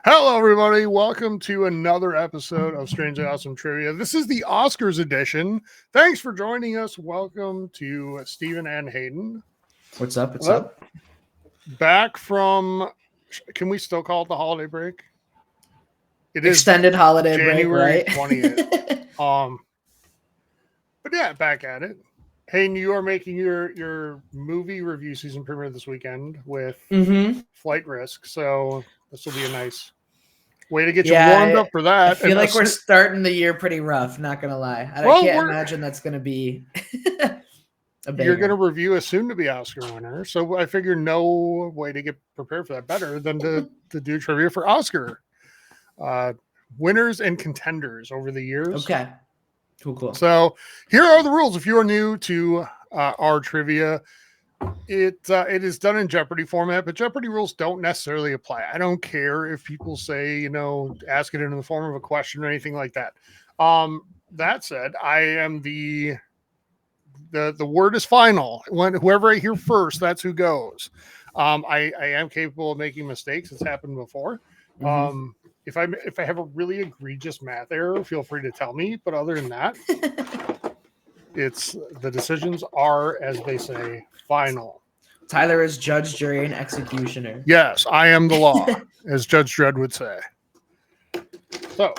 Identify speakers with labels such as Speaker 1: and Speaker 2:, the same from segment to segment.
Speaker 1: Hello, everybody. Welcome to another episode of Strangely Awesome Trivia. This is the Oscars edition. Thanks for joining us. Welcome to Stephen and Hayden.
Speaker 2: What's up? What's up?
Speaker 1: Back from, can we still call it the holiday break? It
Speaker 2: Extended
Speaker 1: is
Speaker 2: holiday
Speaker 1: January
Speaker 2: break, right?
Speaker 1: 20th. But yeah, back at it. Hayden, you are making your movie review season premiere this weekend with Flight Risk. So this will be a nice way to get you warmed up for that.
Speaker 2: I feel like we're starting the year pretty rough, not going to lie. I can't imagine that's going to be a banger.
Speaker 1: You're going to review a soon-to-be Oscar winner, so I figure no way to get prepared for that better than to do trivia for Oscar winners and contenders over the years.
Speaker 2: Okay. Cool.
Speaker 1: So here are the rules. If you are new to our trivia, it is done in Jeopardy format, but Jeopardy rules don't necessarily apply. I don't care if people say, ask it in the form of a question or anything like that. That said, I am the word is final. Whoever I hear first, that's who goes. I am capable of making mistakes. It's happened before. If I have a really egregious math error, feel free to tell me. But other than that, the decisions are, as they say, final.
Speaker 2: Tyler is judge, jury, and executioner.
Speaker 1: Yes, I am the law, as Judge Dredd would say. So,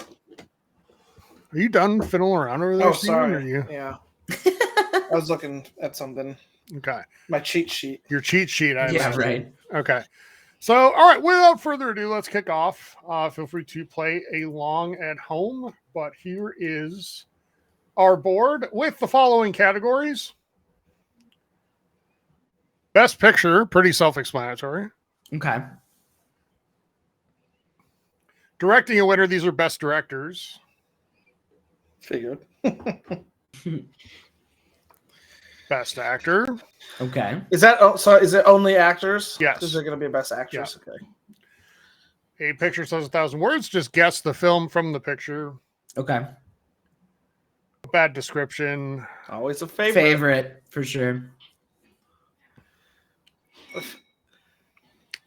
Speaker 1: are you done fiddling around over there?
Speaker 3: Oh,
Speaker 1: Steven,
Speaker 3: sorry.
Speaker 1: Or
Speaker 3: Yeah. I was looking at something.
Speaker 1: Okay.
Speaker 3: My cheat sheet.
Speaker 1: Your cheat sheet, I
Speaker 2: Yeah,
Speaker 1: imagine.
Speaker 2: right.
Speaker 1: Okay. So, all right, without further ado, let's kick off. Feel free to play along at home, but here is our board with the following categories. Best Picture, pretty self-explanatory.
Speaker 2: Okay.
Speaker 1: Directing a winner, these are Best Directors.
Speaker 3: Figured.
Speaker 1: Best Actor.
Speaker 2: Okay.
Speaker 3: Is it only actors?
Speaker 1: Yes.
Speaker 3: Is there going to be a best actress?
Speaker 1: Yeah.
Speaker 3: Okay.
Speaker 1: A picture says 1,000 words. Just guess the film from the picture.
Speaker 2: Okay.
Speaker 1: Bad description.
Speaker 3: Always a favorite.
Speaker 2: Favorite, for sure.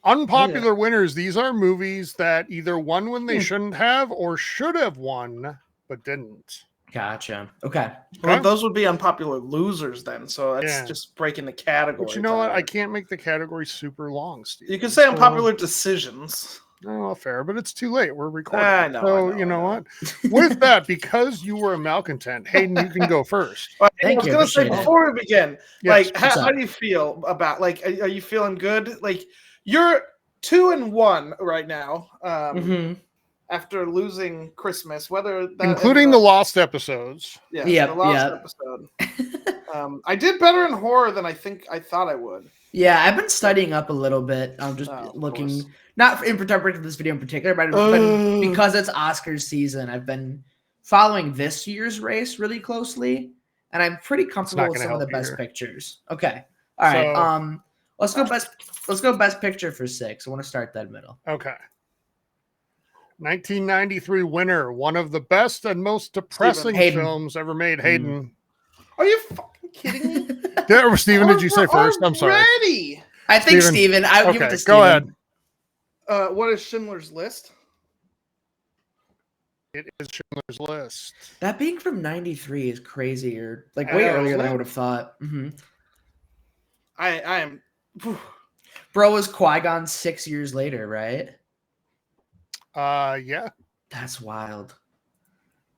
Speaker 1: Unpopular winners. These are movies that either won when they shouldn't have or should have won, but didn't.
Speaker 2: Gotcha. Okay.
Speaker 3: Well, those would be unpopular losers then. So that's just breaking the category.
Speaker 1: But you know what? I can't make the category super long, Steve.
Speaker 3: You can say unpopular decisions.
Speaker 1: Oh, fair, but it's too late. We're recording.
Speaker 3: I know.
Speaker 1: You know what? With that, because you were a malcontent, Hayden, you can go first.
Speaker 2: Thank you.
Speaker 3: I was going to say before we begin,
Speaker 1: Yes,
Speaker 3: how do you feel about, are you feeling good? Like, you're 2-1 right now. After losing Christmas,
Speaker 1: including the lost episodes.
Speaker 3: The lost episode. I did better in horror than I thought I would.
Speaker 2: Yeah, I've been studying up a little bit. I'm just looking, not in particular for this video in particular, but because it's Oscars season, I've been following this year's race really closely, and I'm pretty comfortable with some of the best pictures. Okay, all right. Let's go best picture for 6. I want to start that middle.
Speaker 1: Okay. 1993 winner, one of the best and most depressing films ever made. Hayden.
Speaker 3: Are you fucking kidding me?
Speaker 1: Steven, did you say first? I'm sorry.
Speaker 2: I think Steven. I would give it to Steven.
Speaker 1: Go ahead.
Speaker 3: What is Schindler's List?
Speaker 1: It is Schindler's List.
Speaker 2: That being from 93 is crazy, or way earlier than I would have thought.
Speaker 3: I am.
Speaker 2: Bro was Qui-Gon 6 years later, right?
Speaker 1: Yeah.
Speaker 2: That's wild.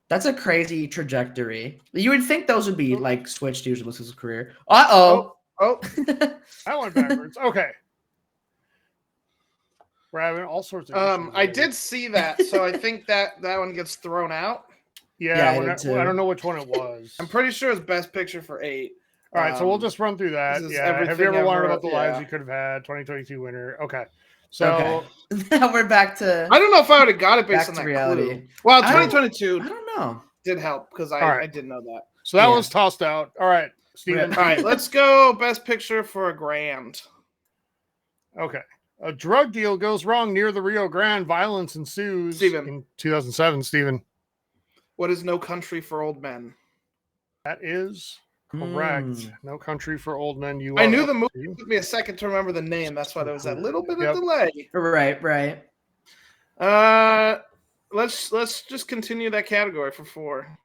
Speaker 2: That's a crazy trajectory. You would think those would be switched to his career.
Speaker 3: Oh.
Speaker 1: That went backwards. Okay. We're having all sorts of
Speaker 3: I did see that, so I think that one gets thrown out.
Speaker 1: Yeah, I don't know which one it was.
Speaker 3: I'm pretty sure it's Best Picture for 8.
Speaker 1: All right, so we'll just run through that. Yeah. Have you ever wondered about the lives you could have had? 2022 winner. Okay. So
Speaker 2: now we're back to.
Speaker 3: I don't know if I would have got it based on that
Speaker 2: reality.
Speaker 3: Clue. Well, 2022.
Speaker 2: I don't know.
Speaker 3: Did help because I did know that.
Speaker 1: So that was tossed out. All right, Steven.
Speaker 3: All right, let's go Best Picture for $1,000.
Speaker 1: Okay. A drug deal goes wrong near the Rio Grande. Violence ensues.
Speaker 3: Steven.
Speaker 1: In 2007, Steven.
Speaker 3: What is No Country for Old Men?
Speaker 1: That is correct. No Country for Old Men.
Speaker 3: I knew the movie. It took me a second to remember the name. That's why there was that little bit of delay.
Speaker 2: Right.
Speaker 3: Let's just continue that category for 4.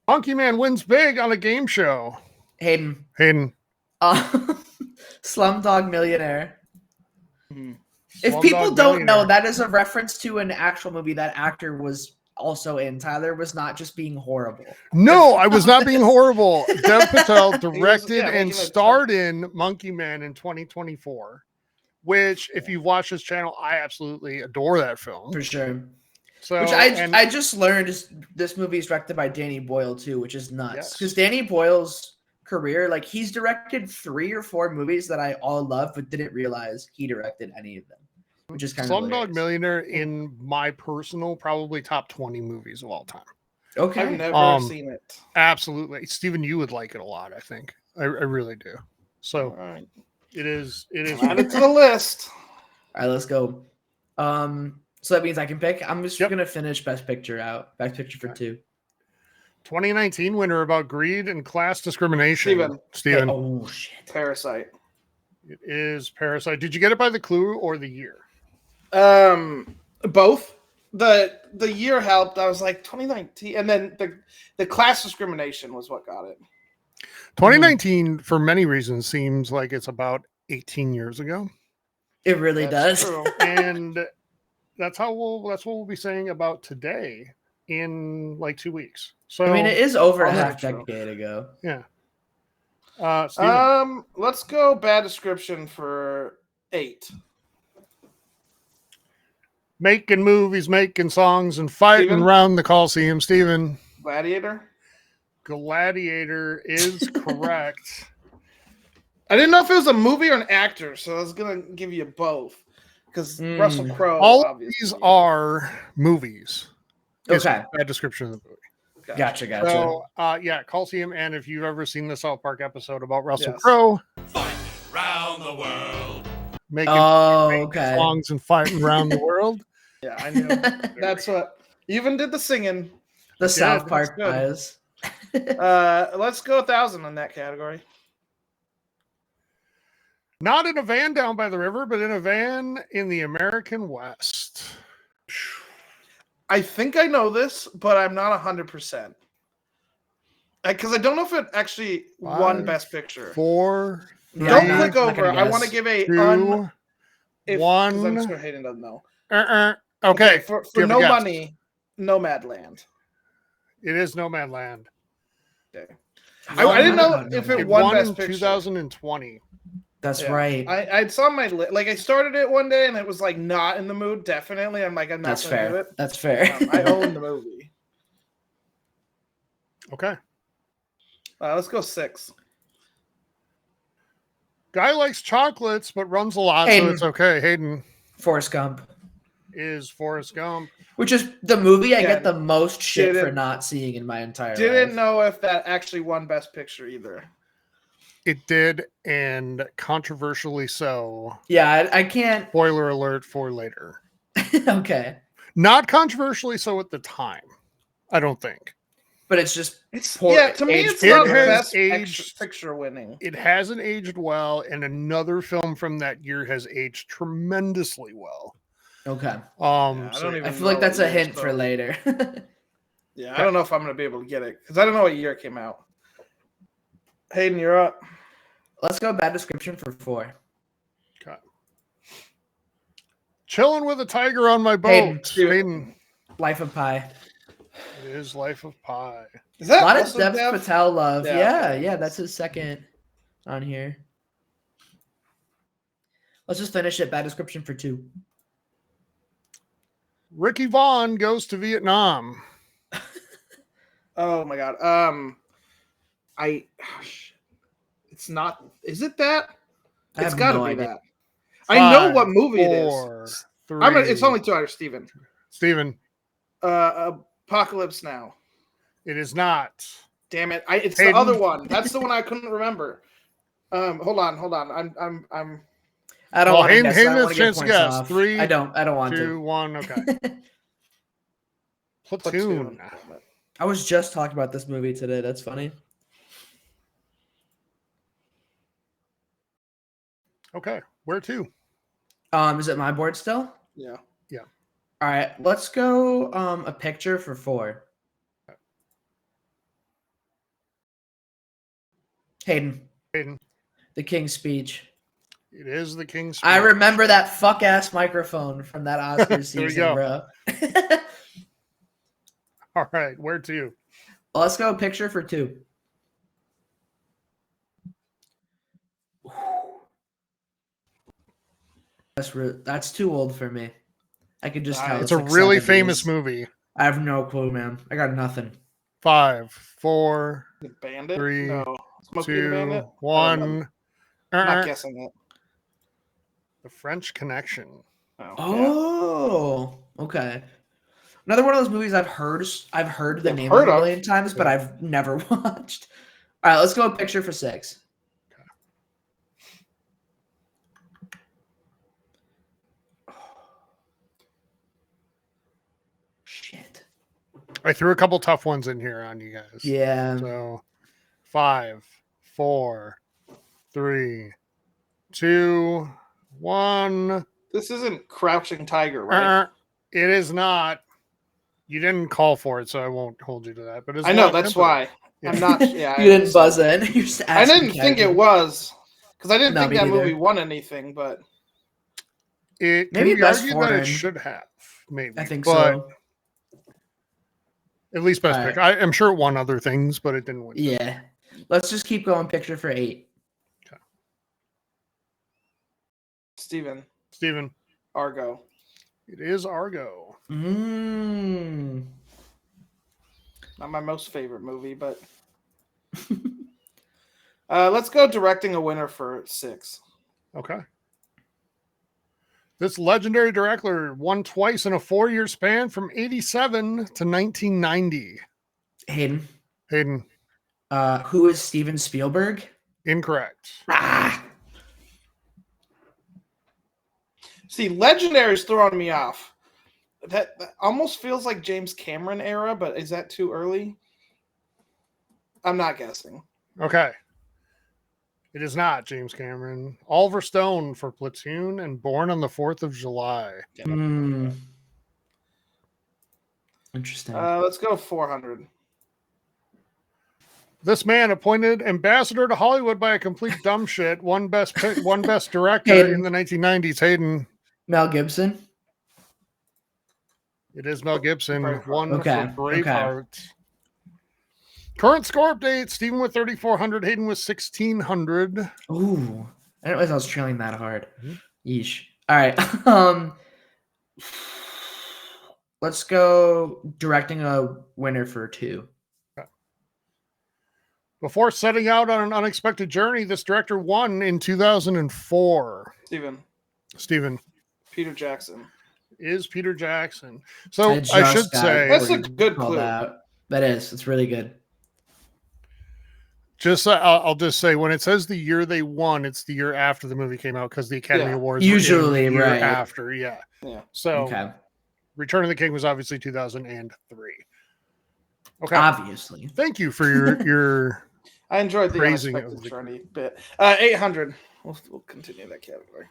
Speaker 1: Monkey Man wins big on a game show.
Speaker 2: Hayden. Slumdog Millionaire. If people don't know, that is a reference to an actual movie that actor was also in. Tyler was not just being horrible.
Speaker 1: No, I was not being horrible. Dev Patel directed and starred in Monkey Man in 2024, which, if you've watched this channel, I absolutely adore that film.
Speaker 2: For sure.
Speaker 1: So,
Speaker 2: which I just learned this movie is directed by Danny Boyle too, which is nuts. Because Danny Boyle's career, like he's directed 3 or 4 movies that I all love, but didn't realize he directed any of them, which is kind of
Speaker 1: Slumdog Millionaire in my personal probably top 20 movies of all time.
Speaker 2: Okay,
Speaker 3: I've never seen it.
Speaker 1: Absolutely, Steven, you would like it a lot. I think I really do. So it is.
Speaker 3: Add it to the list.
Speaker 2: All right, let's go. So that means I can pick. I'm just gonna finish Best Picture out. Best Picture for 2.
Speaker 1: 2019 winner about greed and class discrimination. Steven.
Speaker 2: Oh shit.
Speaker 3: Parasite.
Speaker 1: It is Parasite. Did you get it by the clue or the year?
Speaker 3: Both. The year helped. I was like 2019, and then the class discrimination was what got it.
Speaker 1: 2019, for many reasons, seems like it's about 18 years ago.
Speaker 2: It really does.
Speaker 3: True.
Speaker 1: And that's what we'll be saying about today in like 2 weeks. So
Speaker 2: I mean, it is over a half decade ago.
Speaker 1: Yeah.
Speaker 3: Let's go bad description for 8.
Speaker 1: Making movies, making songs, and fighting around the Coliseum. Steven. Gladiator is correct.
Speaker 3: I didn't know if it was a movie or an actor, so I was gonna give you both because Russell Crowe.
Speaker 1: All of these are movies.
Speaker 2: Okay.
Speaker 1: Bad description of the movie.
Speaker 2: Gotcha.
Speaker 1: So, Coliseum, and if you've ever seen the South Park episode about Russell Crowe,
Speaker 4: fighting around the world,
Speaker 1: making songs and fighting around the world.
Speaker 3: Yeah, I knew. That's what even did the singing.
Speaker 2: The South Park guys.
Speaker 3: Let's go 1,000 in that category.
Speaker 1: Not in a van down by the river, but in a van in the American West.
Speaker 3: I think I know this, but I'm not 100%. Because I don't know if it actually won Best Picture.
Speaker 1: 4.
Speaker 3: Don't click over. I want to give a
Speaker 1: 2, 1.
Speaker 3: I'm sure Hayden doesn't know.
Speaker 1: Okay.
Speaker 3: For no money, Nomadland.
Speaker 1: It is Nomadland.
Speaker 3: Okay. I didn't know if it won Best
Speaker 1: in
Speaker 3: Picture.
Speaker 1: 2020.
Speaker 2: That's right.
Speaker 3: I saw my like I started it one day and it was like not in the mood. Definitely, I'm like I'm not
Speaker 2: That's
Speaker 3: gonna
Speaker 2: fair.
Speaker 3: do it.
Speaker 2: That's fair.
Speaker 3: I own the movie.
Speaker 1: Okay.
Speaker 3: Let's go 6.
Speaker 1: Guy likes chocolates but runs a lot, so it's okay. Hayden.
Speaker 2: Forrest Gump.
Speaker 1: Is Forrest Gump.
Speaker 2: Which is the movie I get the most shit for not seeing in my entire life.
Speaker 3: Didn't know if that actually won Best Picture either.
Speaker 1: It did, and controversially so.
Speaker 2: Yeah, I can't.
Speaker 1: Spoiler alert for later.
Speaker 2: Okay.
Speaker 1: Not controversially so at the time, I don't think.
Speaker 2: But it's just
Speaker 3: to me it's not Best Picture winning.
Speaker 1: It hasn't aged well, and another film from that year has aged tremendously well.
Speaker 2: Okay.
Speaker 3: I
Speaker 2: feel like that's a hint for later.
Speaker 3: Yeah, I don't know if I'm going to be able to get it because I don't know what year it came out. Hayden, you're up.
Speaker 2: Let's go bad description for 4.
Speaker 1: Okay. Chilling with a tiger on my boat. Hayden.
Speaker 2: Life of Pi.
Speaker 1: It is Life of Pi.
Speaker 3: Is that
Speaker 2: a lot of Dev Patel love? Yeah, that's his second on here. Let's just finish it. Bad description for 2.
Speaker 1: Ricky Vaughn goes to Vietnam.
Speaker 3: Oh my god. It's not. Is it that? It's got to be that.
Speaker 1: 5,
Speaker 3: I know what movie
Speaker 1: 4,
Speaker 3: it is.
Speaker 1: 3.
Speaker 3: It's only 2 hours, Steven. Apocalypse Now.
Speaker 1: It is not.
Speaker 3: Damn it! It's Hayden. The other one. That's the one I couldn't remember. Hold on. I'm.
Speaker 2: I don't want to guess.
Speaker 1: Hayden has a chance to guess. 3.
Speaker 2: I don't want
Speaker 1: 2, 1. Okay. Platoon.
Speaker 2: I was just talking about this movie today. That's funny.
Speaker 1: Okay, where to?
Speaker 2: Is it my board still?
Speaker 3: Yeah.
Speaker 1: Yeah.
Speaker 2: All right, let's go a picture for 4. Hayden. The King's Speech.
Speaker 1: It is the King's Speech.
Speaker 2: I remember that fuck ass microphone from that Oscars
Speaker 1: There we
Speaker 2: season,
Speaker 1: go.
Speaker 2: bro.
Speaker 1: All right, where to?
Speaker 2: Let's go picture for 2. That's too old for me. I could just tell
Speaker 1: It's a really famous movie.
Speaker 2: I have no clue, man. I got nothing.
Speaker 1: 5, 4,
Speaker 3: The Bandit?
Speaker 1: 3,
Speaker 3: No. Smokey the
Speaker 1: 2,
Speaker 3: Bandit?
Speaker 1: 1.
Speaker 3: I'm not guessing it.
Speaker 1: The French Connection.
Speaker 2: Oh, okay. Another one of those movies I've heard the name
Speaker 3: heard
Speaker 2: of a
Speaker 3: of.
Speaker 2: million times, but I've never watched. All right, let's go a picture for 6. Shit.
Speaker 1: I threw a couple tough ones in here on you guys.
Speaker 2: Yeah.
Speaker 1: So 5, 4, 3, 2, 1.
Speaker 3: This isn't Crouching Tiger, right?
Speaker 1: It is not. You didn't call for it, so I won't hold you to that. But it's
Speaker 3: I know,
Speaker 1: Lost
Speaker 3: that's
Speaker 1: Temper.
Speaker 3: why.
Speaker 1: Yeah.
Speaker 3: I'm not. Yeah,
Speaker 2: You didn't buzz in. You're just
Speaker 3: I
Speaker 2: asking
Speaker 3: didn't think it
Speaker 2: casually.
Speaker 3: was because I didn't
Speaker 2: No,
Speaker 3: think
Speaker 2: me
Speaker 3: that
Speaker 2: neither.
Speaker 3: movie won anything. But
Speaker 1: It can
Speaker 2: Maybe
Speaker 1: be
Speaker 2: best
Speaker 1: argued that
Speaker 2: foreign.
Speaker 1: it should have, maybe.
Speaker 2: I think
Speaker 1: but
Speaker 2: so.
Speaker 1: At least best
Speaker 2: All
Speaker 1: pick.
Speaker 2: right.
Speaker 1: I'm sure it won other things, but it didn't win.
Speaker 2: Yeah. Let's just keep going. Picture for 8.
Speaker 3: Steven,
Speaker 1: Argo.
Speaker 3: Argo.
Speaker 1: It is Argo.
Speaker 2: Mm.
Speaker 3: Not my most favorite movie, but let's go directing a winner for 6.
Speaker 1: Okay. This legendary director won twice in a 4-year span from 87 to 1990.
Speaker 2: Hayden. Who is Steven Spielberg?
Speaker 1: Incorrect.
Speaker 3: See, Legendary's throwing me off. That almost feels like James Cameron era, but is that too early? I'm not guessing.
Speaker 1: Okay. It is not James Cameron. Oliver Stone for Platoon and Born on the 4th of July.
Speaker 2: Interesting.
Speaker 3: Let's go 400.
Speaker 1: This man, appointed ambassador to Hollywood by a complete dumb shit, won best director
Speaker 2: Hayden.
Speaker 1: in the 1990s. Hayden.
Speaker 2: Mel Gibson.
Speaker 1: It is Mel Gibson.
Speaker 3: Braveheart.
Speaker 1: One
Speaker 2: Okay,
Speaker 1: for Braveheart. Current score update: Steven with 3,400, Hayden with 1,600.
Speaker 2: Ooh, I didn't realize I was trailing that hard.
Speaker 1: Mhm.
Speaker 2: Yeesh. All right. Let's go directing a winner for 2.
Speaker 1: Before setting out on an unexpected journey, this director won in 2004. Steven.
Speaker 3: Peter Jackson.
Speaker 1: Is Peter Jackson. So I should say
Speaker 3: that's a good clue.
Speaker 2: That is. It's really good.
Speaker 1: I'll just say when it says the year they won, it's the year after the movie came out because the Academy Awards
Speaker 2: usually
Speaker 1: were the year
Speaker 2: right
Speaker 1: after. Yeah. So Return of the King was obviously 2003. Okay.
Speaker 2: Obviously.
Speaker 1: Thank you for your
Speaker 3: I enjoyed the
Speaker 1: praising
Speaker 3: unexpected journey bit. 800. We'll continue that category.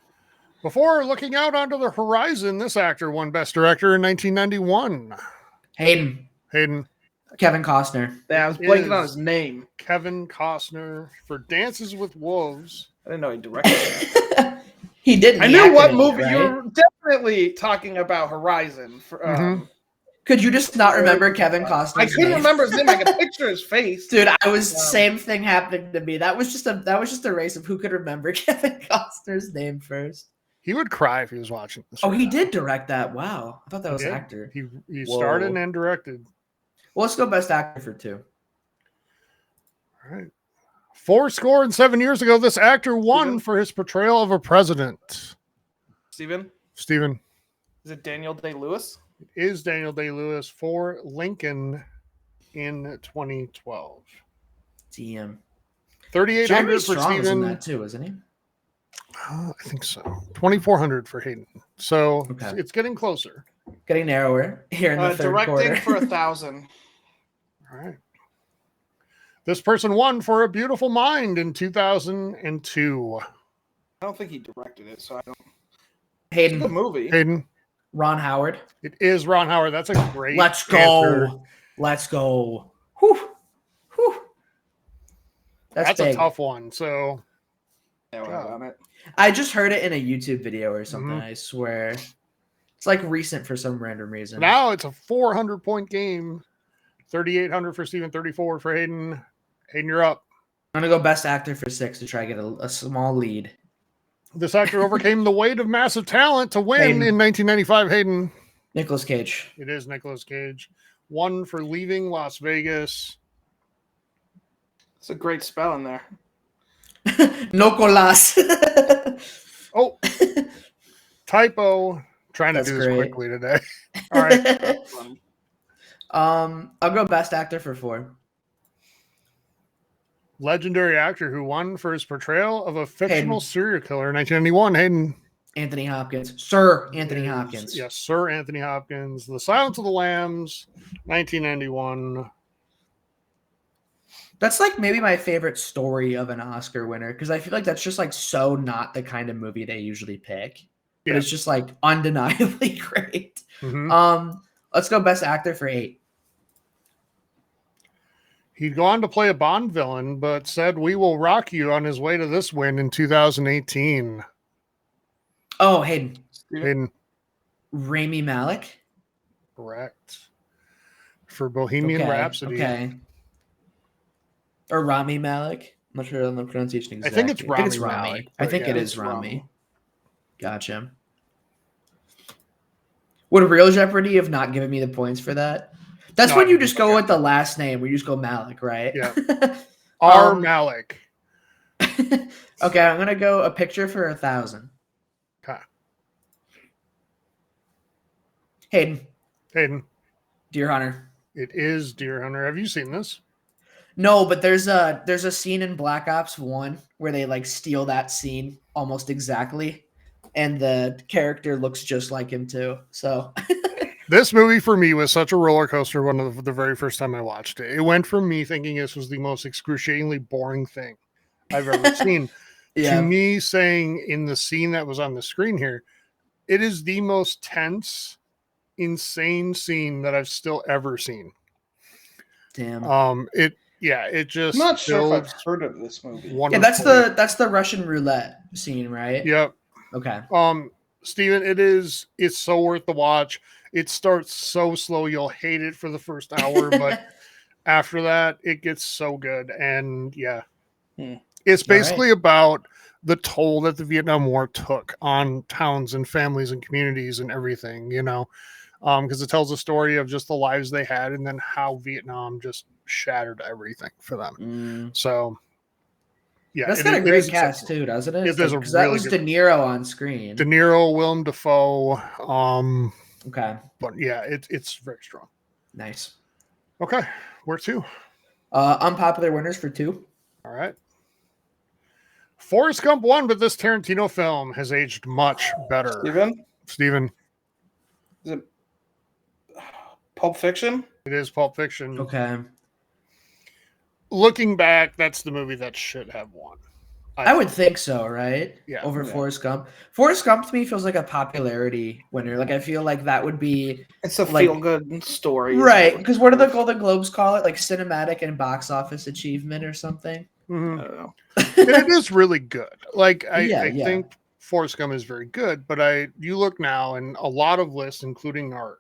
Speaker 1: Before looking out onto the horizon, this actor won Best Director in 1991.
Speaker 2: Hayden. Kevin Costner.
Speaker 3: Yeah, I was blanking on his name.
Speaker 1: Kevin Costner for Dances with Wolves.
Speaker 3: I didn't know he directed it.
Speaker 2: He didn't.
Speaker 3: I knew what movie. Right? You're definitely talking about Horizon.
Speaker 2: Could you just not remember Kevin Costner's
Speaker 3: I couldn't
Speaker 2: name?
Speaker 3: remember his name. I could picture his face.
Speaker 2: Dude, same thing happening to me. That was just a race of who could remember Kevin Costner's name first.
Speaker 1: He would cry if he was watching this.
Speaker 2: Oh, he did direct that. Wow. I thought that was an actor.
Speaker 1: He started and directed.
Speaker 2: Well, let's go Best Actor for 2.
Speaker 1: All right. 4 years ago, this actor won for his portrayal of a president.
Speaker 3: Steven? Is it Daniel Day-Lewis?
Speaker 1: It is Daniel Day-Lewis for Lincoln in 2012.
Speaker 2: DM.
Speaker 1: 3,800 for
Speaker 2: Strong's in
Speaker 1: Steven.
Speaker 2: that too, isn't he?
Speaker 1: I think so. 2,400 for Hayden. So it's getting closer.
Speaker 2: Getting narrower here in the third
Speaker 3: directing
Speaker 2: quarter.
Speaker 3: for 1,000.
Speaker 1: All right. This person won for A Beautiful Mind in 2002.
Speaker 3: I don't think he directed it, so I don't.
Speaker 2: Hayden.
Speaker 3: It's a good movie.
Speaker 1: Hayden.
Speaker 2: Ron Howard.
Speaker 1: It is Ron Howard. That's a great
Speaker 2: Let's
Speaker 1: answer.
Speaker 2: go. Let's go. Whew. Whew.
Speaker 1: That's
Speaker 2: big.
Speaker 1: a tough one. So
Speaker 3: Yeah, well, on it.
Speaker 2: I just heard it in a YouTube video or something.
Speaker 1: Mhm.
Speaker 2: I swear. It's like recent for some random reason.
Speaker 1: now it's a 400-point game. 3,800 for Steven, 34 for Hayden. Hayden, you're up.
Speaker 2: I'm going to go best actor for 6 to try to get a small lead.
Speaker 1: This actor overcame the weight of massive talent to win
Speaker 2: Hayden.
Speaker 1: in 1995. Hayden.
Speaker 2: Nicolas Cage.
Speaker 1: It is Nicolas Cage. 1 for Leaving Las Vegas.
Speaker 3: It's a great spell in there.
Speaker 2: Nicolas.
Speaker 1: Oh, typo. Trying to
Speaker 2: That's
Speaker 1: do this
Speaker 2: great.
Speaker 1: quickly today. All right.
Speaker 2: I'll go best actor for 4.
Speaker 1: Legendary actor who won for his portrayal of a fictional
Speaker 2: Hayden.
Speaker 1: serial killer in 1991. Hayden.
Speaker 2: Anthony Hopkins. Sir Anthony Hopkins.
Speaker 1: Yes, Sir Anthony Hopkins. The Silence of the Lambs, 1991.
Speaker 2: That's like maybe my favorite story of an Oscar winner because I feel like that's just like so not the kind of movie they usually pick. But
Speaker 1: Yeah.
Speaker 2: it's just like undeniably great.
Speaker 1: Mhm.
Speaker 2: Let's go best actor for 8.
Speaker 1: He'd go on to play a Bond villain, but said, "We will rock you" on his way to this win in 2018.
Speaker 2: Oh, Hayden.
Speaker 1: Hayden,
Speaker 2: Rami Malek.
Speaker 1: correct. For Bohemian
Speaker 2: Okay,
Speaker 1: Rhapsody.
Speaker 2: Okay. Or Rami Malek. I'm not sure on the pronunciation
Speaker 1: I
Speaker 2: exactly.
Speaker 1: think it's Rami Malek,
Speaker 2: I
Speaker 1: but
Speaker 2: think
Speaker 1: yeah,
Speaker 2: it is
Speaker 3: it's
Speaker 2: Rami.
Speaker 3: Rami.
Speaker 2: Gotcha. Would Real Jeopardy have not given me the points for that? That's
Speaker 1: No,
Speaker 2: when
Speaker 1: I
Speaker 2: you
Speaker 1: didn't
Speaker 2: just
Speaker 1: look
Speaker 2: go
Speaker 1: at
Speaker 2: with the last name. We just go Malik, right?
Speaker 1: Yeah. R.
Speaker 2: Um,
Speaker 1: Malik.
Speaker 2: Okay, I'm gonna go a picture for 1,000.
Speaker 1: Okay.
Speaker 2: Hayden, Deer Hunter.
Speaker 1: It is Deer Hunter. Have you seen this?
Speaker 2: No, but there's a scene in Black Ops 1 where they like steal that scene almost exactly, and the character looks just like him too. So
Speaker 1: This movie for me was such a roller coaster one of the very first time I watched it. It went from me thinking this was the most excruciatingly boring thing I've ever seen to me saying in the scene that was on the screen here, it is the most tense, insane scene that I've still ever seen.
Speaker 2: Damn.
Speaker 1: It just
Speaker 3: I'm not sure if
Speaker 1: builds
Speaker 3: I've heard of this movie.
Speaker 2: Yeah, that's the Russian roulette scene, right?
Speaker 1: Yep.
Speaker 2: Okay.
Speaker 1: Steven, it's so worth the watch. It starts so slow you'll hate it for the first hour, but after that it gets so good. And yeah. It's basically about the toll that the Vietnam War took on towns and families and communities and everything, because it tells a story of just the lives they had and then how Vietnam just shattered everything for them. So yeah,
Speaker 2: that's got a great cast too, doesn't it?
Speaker 1: There's
Speaker 2: Because that was De Niro on screen.
Speaker 1: De Niro, Willem Dafoe.
Speaker 2: Okay.
Speaker 1: But yeah, it's very strong.
Speaker 2: Nice.
Speaker 1: Okay, where to?
Speaker 2: Unpopular winners for 2.
Speaker 1: All right. Forrest Gump won, but this Tarantino film has aged much better. Steven?
Speaker 3: Is it Pulp Fiction?
Speaker 1: It is Pulp Fiction.
Speaker 2: Okay.
Speaker 1: Looking back, that's the movie that should have won.
Speaker 2: I would think so, right?
Speaker 1: Yeah.
Speaker 2: Over Forrest Gump. Forrest Gump to me feels like a popularity winner. Like I feel like that would be
Speaker 3: It's a feel-good story.
Speaker 2: Right. Because what do the Golden Globes call it? Like cinematic and box office achievement or something?
Speaker 1: Mm-hmm.
Speaker 3: I don't know.
Speaker 1: And it is really good. Like I
Speaker 2: think
Speaker 1: Forrest Gump is very good, but you look now and a lot of lists, including our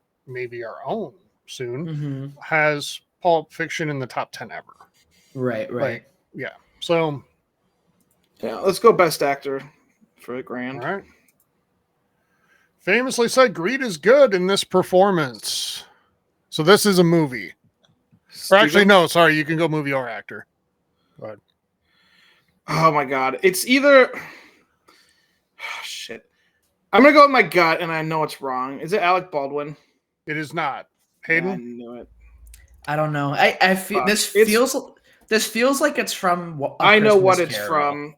Speaker 1: own soon, has Pulp Fiction in the top 10 ever.
Speaker 2: Right.
Speaker 1: Like, yeah. So
Speaker 3: yeah, let's go best actor for $1,000.
Speaker 1: All right. Famously said Greed is good in this performance. So this is a movie. Or actually, no, sorry, you can go movie or actor. Go ahead.
Speaker 3: Oh my god. It's either shit. I'm gonna go with my gut and I know it's wrong. Is it Alec Baldwin?
Speaker 1: It is not. Hayden?
Speaker 3: I knew it.
Speaker 2: I don't know. I feel this feels like it's from
Speaker 3: I know what it's from.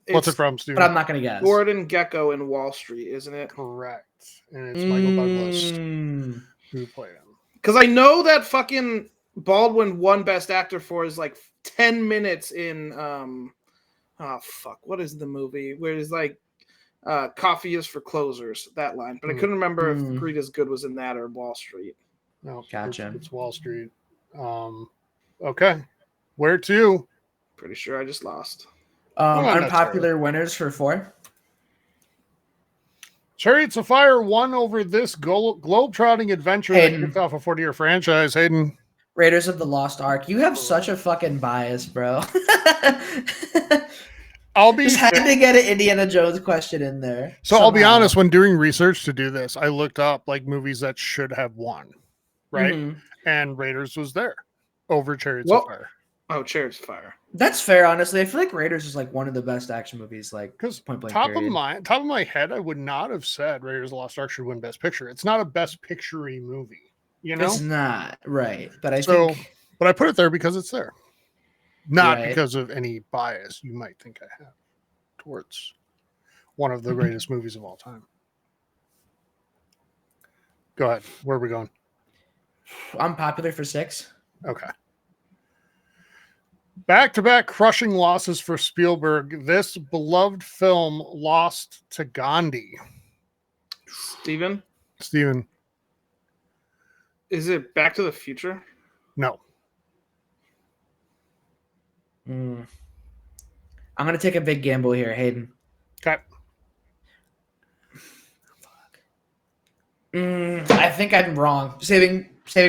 Speaker 1: What's it from, Steven?
Speaker 2: But I'm not gonna guess.
Speaker 3: Gordon Gekko in Wall Street, isn't it?
Speaker 1: Correct. And it's Michael Douglas who played him.
Speaker 3: Because I know that fucking Baldwin won Best Actor for his like 10 minutes in what is the movie where he's like Coffee is for closers, that line. But I couldn't remember if Greed is Good was in that or Wall Street.
Speaker 1: No,
Speaker 2: Gotcha.
Speaker 1: It's Wall Street. Okay. Where to?
Speaker 3: Pretty sure I just lost.
Speaker 2: Unpopular winners for 4.
Speaker 1: Chariots of Fire won over this globe-trotting adventure that kicked off a 40-year franchise. Hayden.
Speaker 2: Raiders of the Lost Ark. You have such a fucking bias, bro.
Speaker 1: I'll be
Speaker 2: just had to get an Indiana Jones question in there.
Speaker 1: So somehow. I'll be honest, when doing research to do this, I looked up like movies that should have won, right? Mm-hmm. And Raiders was there over Chariots of Fire.
Speaker 3: Oh, Chariots of Fire.
Speaker 2: That's fair, honestly. I feel like Raiders is like one of the best action movies, like
Speaker 1: because top of my head, I would not have said Raiders of the Lost Ark should win Best Picture. It's not a Best Picture-y movie, you know.
Speaker 2: It's not right, but I
Speaker 1: put it there because it's there. Not because of any bias you might think I have towards one of the greatest movies of all time. Go ahead. Where are we going?
Speaker 2: I'm popular for 6.
Speaker 1: Okay. Back-to-back crushing losses for Spielberg. This beloved film lost to Gandhi.
Speaker 3: Steven? Is it Back to the Future?
Speaker 1: No.
Speaker 2: I'm going to take a big gamble here, Hayden.
Speaker 1: Okay.
Speaker 2: I think I'm wrong. Saving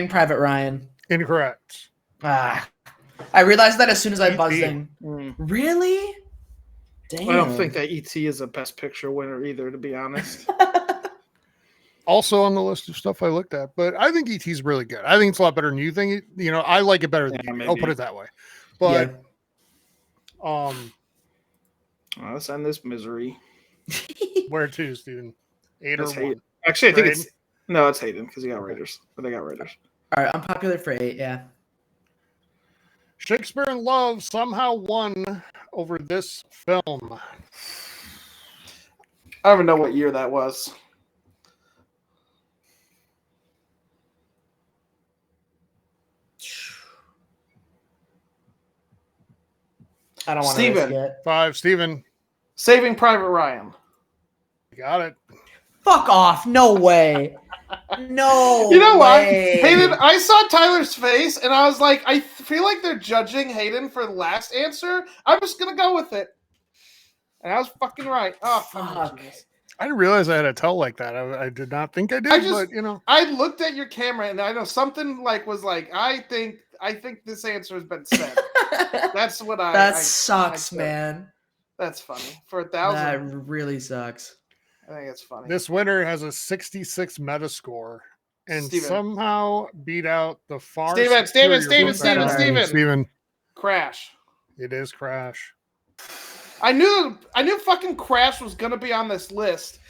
Speaker 2: Private Ryan.
Speaker 1: Incorrect.
Speaker 2: I realized that as soon as I buzzed in. Really? Damn.
Speaker 3: I don't think that E.T. is a Best Picture winner either, to be honest.
Speaker 1: Also on the list of stuff I looked at, but I think E.T. is really good. I think it's a lot better than you think. You know, I like it better than you. I'll put it that way. But
Speaker 3: let's end this misery.
Speaker 1: Where to, Steven? 8
Speaker 3: That's
Speaker 1: or 1?
Speaker 3: Actually, I think it's Hayden because he got Raiders. But they got Raiders.
Speaker 2: All right, I'm popular for 8, yeah.
Speaker 1: Shakespeare in Love somehow won over this film.
Speaker 3: I don't even know what year that was.
Speaker 2: I don't want to risk it.
Speaker 1: 5, Steven.
Speaker 3: Saving Private Ryan.
Speaker 1: You got it.
Speaker 2: Fuck off. No way. No.
Speaker 3: You know what? Hayden, I saw Tyler's face and I was like, I feel like they're judging Hayden for the last answer. I'm just going to go with it. And I was fucking right. Oh, fuck.
Speaker 1: I didn't realize I had a tell like that. I did not think I did, but you know.
Speaker 3: I looked at your camera and I know something was like, I think this answer has been said. That's what
Speaker 2: That sucks, man.
Speaker 3: That's funny. For 1,000.
Speaker 2: That really sucks.
Speaker 3: I think it's funny.
Speaker 1: This winner has a 66 Metascore and somehow beat out the far
Speaker 3: Steven. Crash.
Speaker 1: It is Crash.
Speaker 3: I knew fucking Crash was gonna be on this list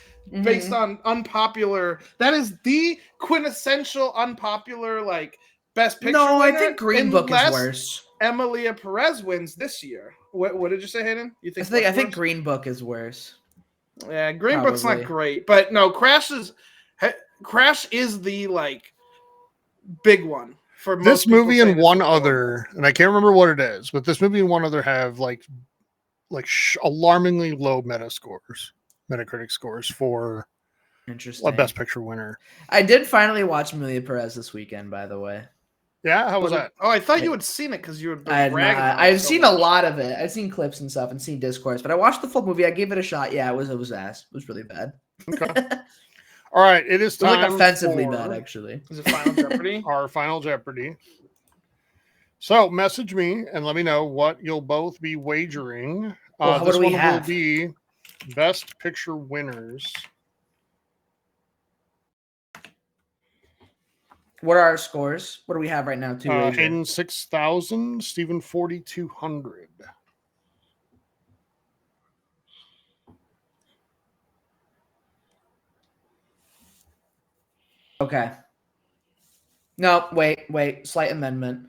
Speaker 3: based on unpopular. That is the quintessential unpopular Best Picture.
Speaker 2: No,
Speaker 3: winner,
Speaker 2: I think Green Book is worse.
Speaker 3: Emilia Perez wins this year. What did you say, Hayden? You think?
Speaker 2: I think Green Book is worse.
Speaker 3: Yeah, Green Book's not great, but no, Crash is the big one for most
Speaker 1: this movie and one other, and I can't remember what it is, but this movie and one other have alarmingly low Metacritic scores for a Best Picture winner.
Speaker 2: I did finally watch Emilia Perez this weekend, by the way.
Speaker 1: Yeah, how was that?
Speaker 3: Oh, I thought you had seen it because you were bragging.
Speaker 2: I've seen a lot of it. I've seen clips and stuff and seen discourse, but I watched the full movie. I gave it a shot. Yeah, it was ass. It was really bad.
Speaker 1: Okay. All right, it is time.
Speaker 2: It was offensively bad, actually.
Speaker 3: Is it Final Jeopardy?
Speaker 1: Our Final Jeopardy. So message me and let me know what you'll both be wagering.
Speaker 2: What do we have?
Speaker 1: Will be Best Picture winners.
Speaker 2: What are our scores? What do we have right now?
Speaker 1: Hayden 6,000, Stephen 4,200.
Speaker 2: Okay. No, wait. Slight amendment.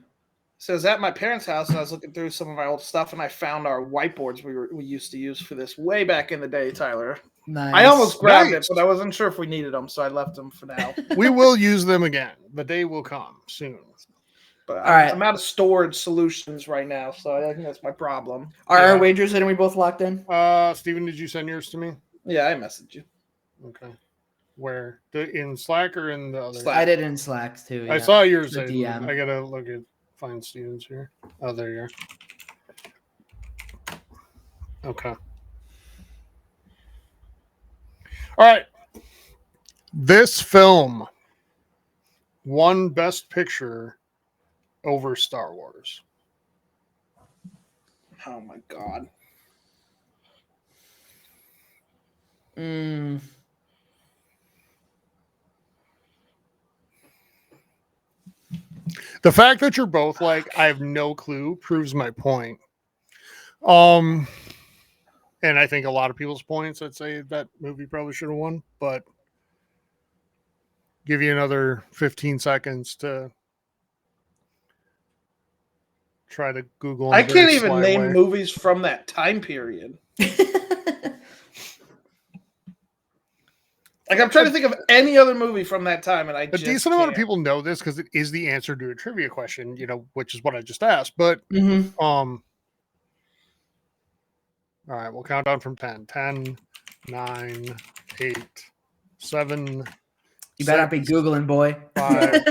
Speaker 3: So I was at my parents' house and I was looking through some of our old stuff and I found our whiteboards we used to use for this way back in the day, Tyler.
Speaker 2: Nice.
Speaker 3: I almost grabbed it, but I wasn't sure if we needed them, so I left them for now.
Speaker 1: We will use them again. The day will come soon.
Speaker 3: But I'm out of storage solutions right now, so I think that's my problem.
Speaker 2: Are our wagers in? Are we both locked in?
Speaker 1: Steven, did you send yours to me?
Speaker 3: Yeah, I messaged you.
Speaker 1: Okay. Where? In Slack or in the other?
Speaker 3: Slack.
Speaker 2: I did in Slack too.
Speaker 1: I
Speaker 2: Yeah.
Speaker 1: saw yours.
Speaker 2: The DM.
Speaker 1: I gotta look at find Steven's here. Oh, there you are. Okay. All right. This film won Best Picture over Star Wars.
Speaker 3: Oh my god.
Speaker 1: The fact that you're both like, I have no clue, proves my point. And I think a lot of people's points that say that movie probably should have won, but give you another 15 seconds to try to Google.
Speaker 3: I can't even name movies from that time period. Like, I'm trying to think of any other movie from that time, and I just
Speaker 1: decent amount of people know this because it is the answer to a trivia question, which is what I just asked. But all right, we'll count down from 10. 10, 9, 8, 7.
Speaker 2: You better not be Googling, boy.
Speaker 1: 5,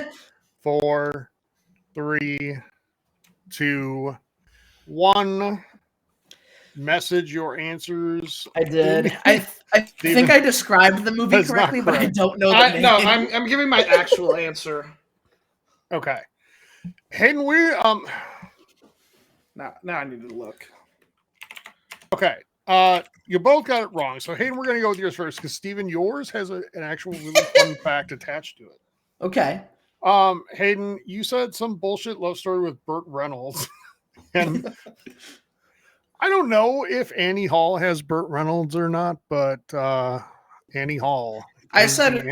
Speaker 1: 4, 3, 2, 1. Message your answers.
Speaker 2: I did. I think I described the movie correctly, but I don't know the name.
Speaker 3: No, I'm giving my actual answer.
Speaker 1: Okay. Hayden,
Speaker 3: now I need to look.
Speaker 1: Okay. You both got it wrong. So Hayden, we're gonna go with yours first because Steven, yours has an actual really fun fact attached to it.
Speaker 2: Okay.
Speaker 1: Hayden, you said some bullshit love story with Burt Reynolds. And I don't know if Annie Hall has Burt Reynolds or not, but Annie Hall.
Speaker 2: I said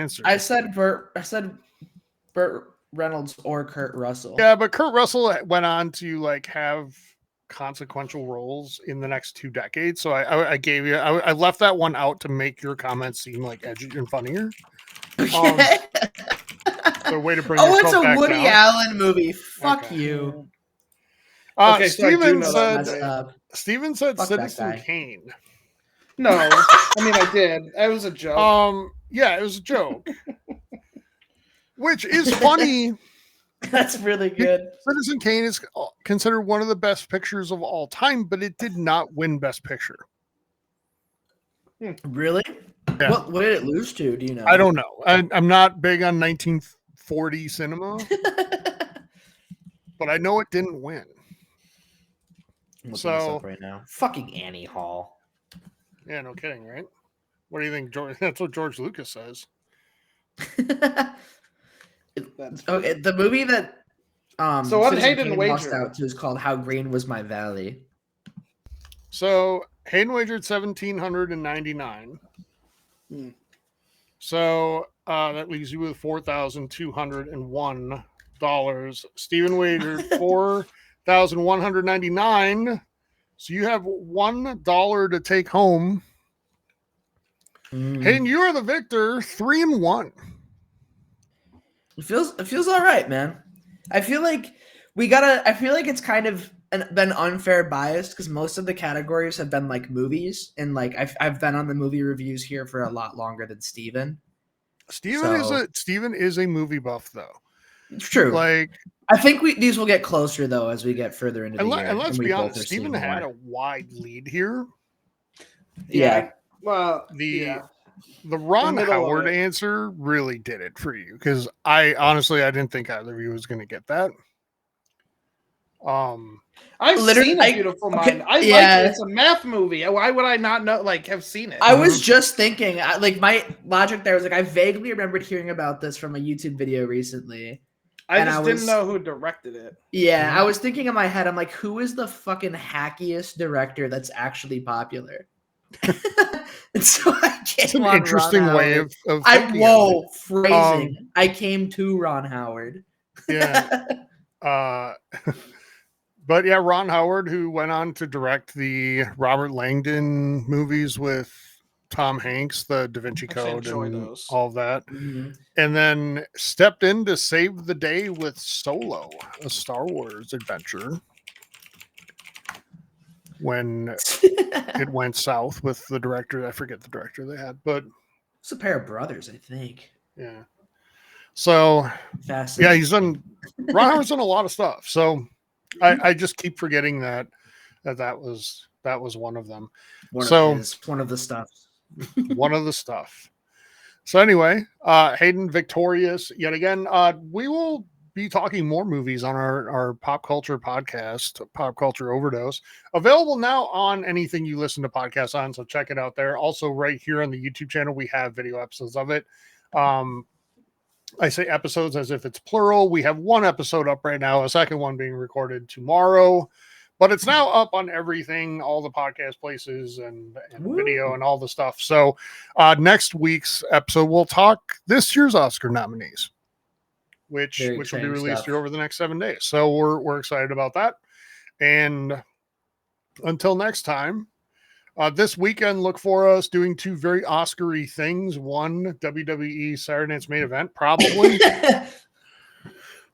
Speaker 2: Burt Reynolds or Kurt Russell.
Speaker 1: Yeah, but Kurt Russell went on to have consequential roles in the next 2 decades. So I gave you I left that one out to make your comments seem like edgy and funnier.
Speaker 2: Okay.
Speaker 1: So way to bring
Speaker 2: it's
Speaker 1: yourself
Speaker 2: a
Speaker 1: back
Speaker 2: Woody
Speaker 1: down.
Speaker 2: Allen movie. Fuck you.
Speaker 3: Okay,
Speaker 1: Steven
Speaker 3: so
Speaker 1: said Citizen Kane.
Speaker 3: No, I mean I did. It was a joke.
Speaker 1: Yeah, it was a joke. Which is funny.
Speaker 2: That's really good.
Speaker 1: Citizen Kane is considered one of the best pictures of all time, but it did not win Best Picture.
Speaker 2: Really?
Speaker 1: Yeah.
Speaker 2: What did it lose to? Do you know?
Speaker 1: I don't know. I'm not big on 1940 cinema, but I know it didn't win.
Speaker 2: I'm looking this up right now. Fucking Annie Hall.
Speaker 1: Yeah, no kidding, right? What do you think, George? That's what George Lucas says.
Speaker 2: Okay, the movie that
Speaker 3: so what Hayden
Speaker 2: lost
Speaker 3: wagered
Speaker 2: out to is called How Green Was My Valley.
Speaker 1: So Hayden wagered 1,799. So that leaves you with $4,201. Steven wagered $4,199. So you have $1 to take home. Hayden, you are the victor. 3-1.
Speaker 2: It feels all right, man. I feel like it's kind of been unfair biased because most of the categories have been movies, and I've been on the movie reviews here for a lot longer than Steven.
Speaker 1: Steven is a movie buff though.
Speaker 2: It's true. I think these will get closer though as we get further into the year.
Speaker 1: And let's be honest, Steven had a wide lead here.
Speaker 2: Yeah.
Speaker 3: Well,
Speaker 1: the Ron Howard answer really did it for you because I didn't think either of you was going to get that.
Speaker 3: I've seen A Beautiful Mind. I like it. It's a math movie. Why would I not know? Have seen it?
Speaker 2: I was just thinking. My logic there was I vaguely remembered hearing about this from a YouTube video recently.
Speaker 3: I didn't know who directed it.
Speaker 2: Yeah, I was thinking in my head. I'm like, who is the fucking hackiest director that's actually popular? And so I came.
Speaker 1: It's an interesting way of thinking.
Speaker 2: Phrasing. I came to Ron Howard.
Speaker 1: Yeah. But yeah, Ron Howard, who went on to direct the Robert Langdon movies with Tom Hanks, the Da Vinci Code, and all of that, and then stepped in to save the day with Solo, a Star Wars adventure. when it went south with the director. I forget the director they had, but
Speaker 2: it's a pair of brothers, I think.
Speaker 1: yeah. So
Speaker 2: Fascinating.
Speaker 1: he's done. Ron Howard's done a lot of stuff. So I just keep forgetting that was one of them.
Speaker 2: One of the stuff.
Speaker 1: One of the stuff. So anyway, Hayden victorious yet again. We will be talking more movies on our pop culture podcast, Pop Culture Overdose, available now on anything you listen to podcasts on. So check it out there. Also, right here on the YouTube channel, we have video episodes of it. I say episodes as if it's plural. We have one episode up right now, a second one being recorded tomorrow, but it's now up on everything, all the podcast places and video and all the stuff. So next week's episode, we'll talk this year's Oscar nominees, which will be released here over the next 7 days. So we're excited about that. And until next time, this weekend, look for us doing two very Oscar-y things. One, WWE Saturday Night's Main Event, probably.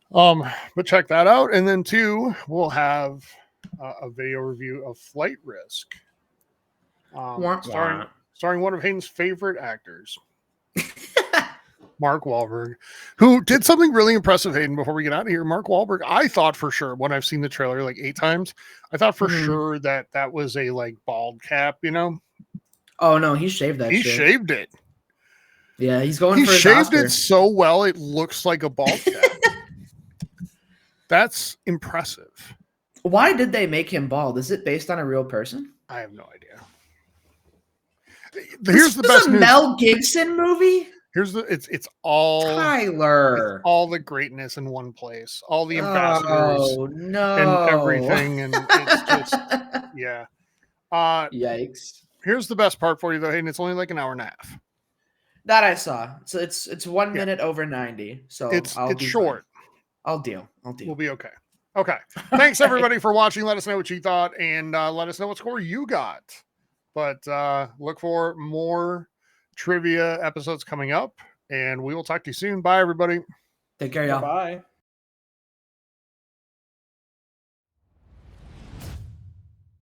Speaker 1: But check that out. And then two, we'll have a video review of Flight Risk, starring one of Hayden's favorite actors, Mark Wahlberg, who did something really impressive, Hayden, before we get out of here. Mark Wahlberg, I thought for sure, when I've seen the trailer like 8 times, I thought for sure that was a like bald cap, you know?
Speaker 2: Oh no, he shaved that shit.
Speaker 1: He shaved it.
Speaker 2: Yeah, he's going for his
Speaker 1: He shaved
Speaker 2: Oscar.
Speaker 1: it so well it looks like a bald cap. That's impressive.
Speaker 2: Why did they make him bald? Is it based on a real person?
Speaker 1: I have no idea. Here's the best news.
Speaker 2: Mel Gibson movie?
Speaker 1: It's all
Speaker 2: Tyler.
Speaker 1: It's all the greatness in one place. All the ambassadors and everything, and it's just yeah.
Speaker 2: Yikes.
Speaker 1: Here's the best part for you though, Hayden. It's only like an hour and a half.
Speaker 2: That I saw. So it's 1 minute over 90. So
Speaker 1: it's short.
Speaker 2: Fine. I'll deal.
Speaker 1: We'll be okay. Okay. Thanks everybody for watching. Let us know what you thought, and let us know what score you got. But look for more trivia episodes coming up, and we will talk to you soon. Bye, everybody.
Speaker 2: Take care, y'all.
Speaker 3: Bye.